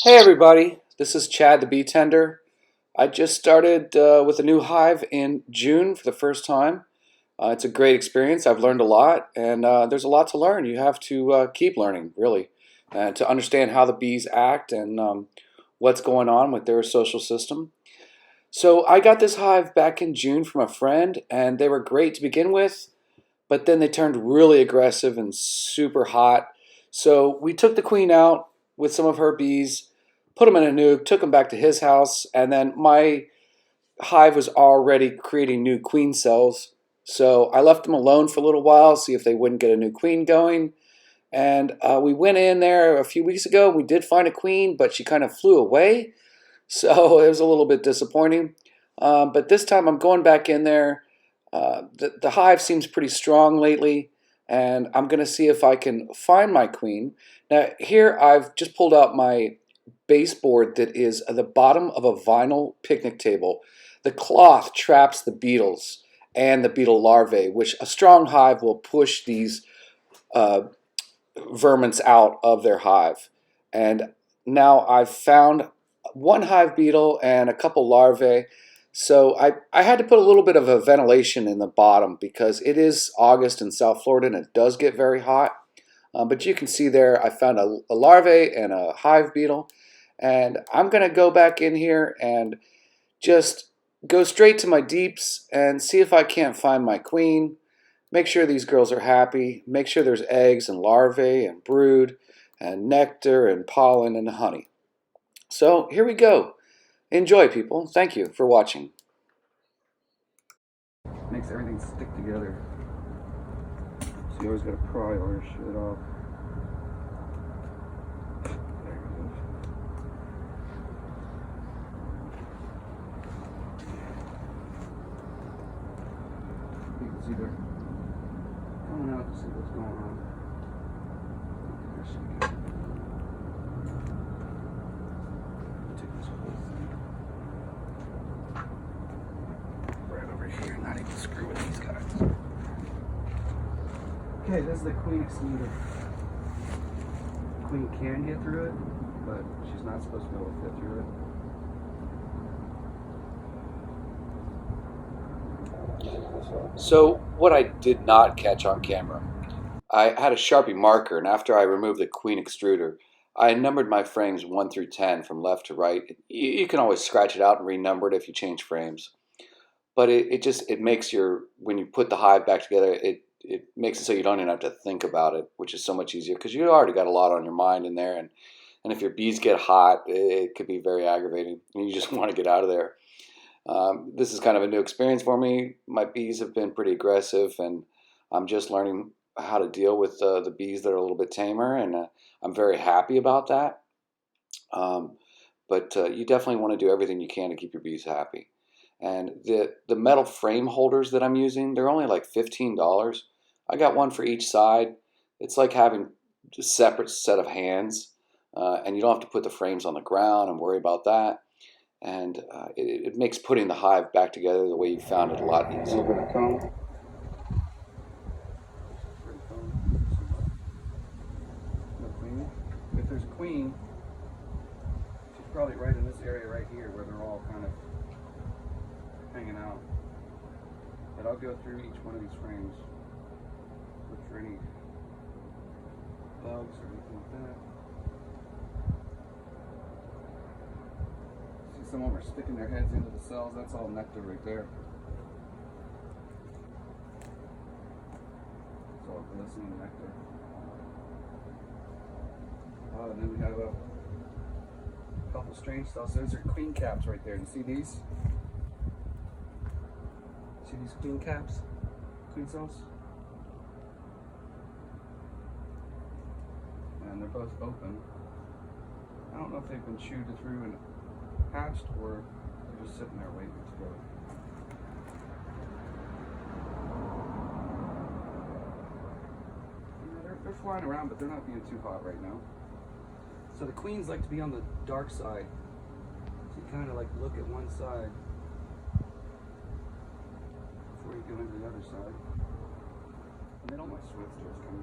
Hey everybody, this is Chad the Bee Tender. I just started with a new hive in June for the first time. It's a great experience. I've learned a lot, and there's a lot to learn. You have to keep learning, really, to understand how the bees act and what's going on with their social system. So I got this hive back in June from a friend, and they were great to begin with, but then they turned really aggressive and super hot. So we took the queen out with some of her bees, put them in a nuke, took them back to his house, and then my hive was already creating new queen cells. So I left them alone for a little while, see if they wouldn't get a new queen going. And we went in there a few weeks ago. We did find a queen, but she kind of flew away. So it was a little bit disappointing. But this time I'm going back in there. The hive seems pretty strong lately, and I'm going to see if I can find my queen. Now, here I've just pulled out my baseboard that is at the bottom of a vinyl picnic table. The cloth traps the beetles and the beetle larvae, which a strong hive will push these uh, vermins out of their hive. And now I've found one hive beetle and a couple larvae. So I had to put a little bit of a ventilation in the bottom because it is August in South Florida and it does get very hot. But you can see there I found a larvae and a hive beetle. And I'm going to go back in here and just go straight to my deeps and see if I can't find my queen. Make sure these girls are happy. Make sure there's eggs and larvae and brood and nectar and pollen and honey. So here we go. Enjoy, people. Thank you for watching. Makes everything stick together. So you always got to pry all your shit off. There it goes. You can see they're coming out to see what's going on. There she goes. Take this whole thing right over here. Not even screw with these guys. Okay, this is the queen excluder. Queen can get through it, but she's not supposed to be able to fit through it. So what I did not catch on camera, I had a Sharpie marker, and after I removed the queen extruder, I numbered my frames 1 through 10 from left to right. You can always scratch it out and renumber it if you change frames. But it makes when you put the hive back together, it makes it so you don't even have to think about it, which is so much easier because you already got a lot on your mind in there. And if your bees get hot, it could be very aggravating. And you just want to get out of there. This is kind of a new experience for me. My bees have been pretty aggressive, and I'm just learning how to deal with the bees that are a little bit tamer, and I'm very happy about that. But you definitely want to do everything you can to keep your bees happy. And the metal frame holders that I'm using, they're only like $15. I got one for each side. It's like having a separate set of hands, and you don't have to put the frames on the ground and worry about that. And it makes putting the hive back together the way you found it a lot easier. If there's a queen, she's probably right in this area right here where they're all kind of hanging out. But I'll go through each one of these frames, look for any bugs or anything like that. See, some of them are sticking their heads into the cells. That's all nectar right there. It's all glistening nectar. And then we have a couple strange cells. Those are queen caps right there. You see these? See these queen caps? Queen cells? And they're both open. I don't know if they've been chewed through and hatched or they're just sitting there waiting to go. They're flying around, but they're not being too hot right now. So the queens like to be on the dark side. So you kind of like look at one side before you go into the other side. And then all my sweat starts coming.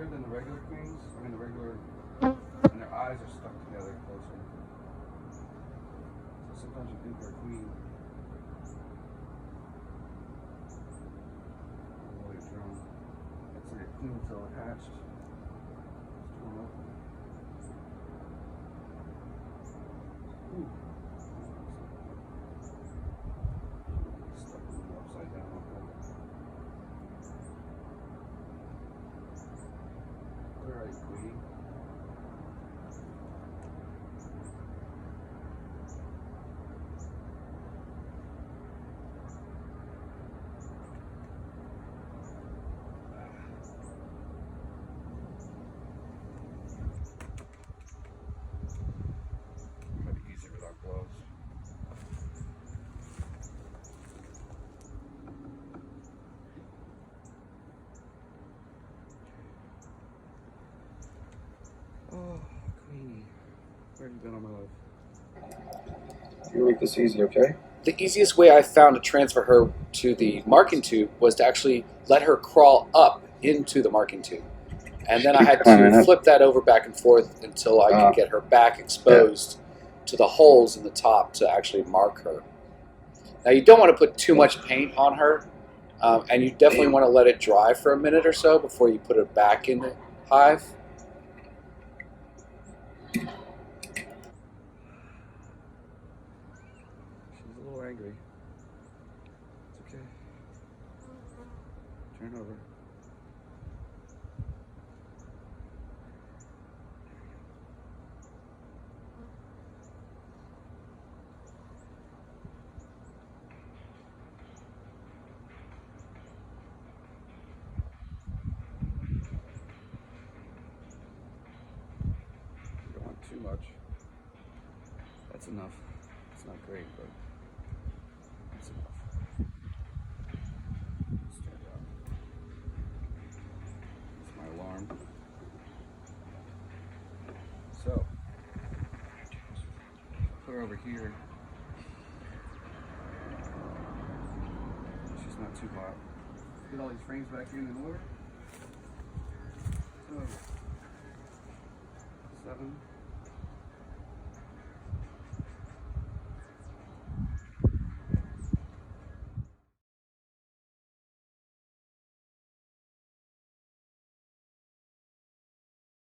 bigger than the regular queens. I mean the regular, and their eyes are stuck together closer. So sometimes you think they're a queen. Oh, it's wrong. That's like a queen until it hatched. It's torn open. Ooh. Stuck in the upside down like that. Alright, queen. Might be easier without gloves. Oh, Queenie. Where have you been all my life? You make this easy, okay? The easiest way I found to transfer her to the marking tube was to actually let her crawl up into the marking tube. And then I had to flip that over back and forth until I could get her back exposed to the holes in the top to actually mark her. Now you don't want to put too much paint on her, and you definitely want to let it dry for a minute or so before you put it back in the hive. She's a little angry. It's okay. Turn over. You don't want too much. That's enough. It's not great, but it's enough. Stand up. That's my alarm. So, put her over here. She's not too hot. Get all these frames back in order. 7.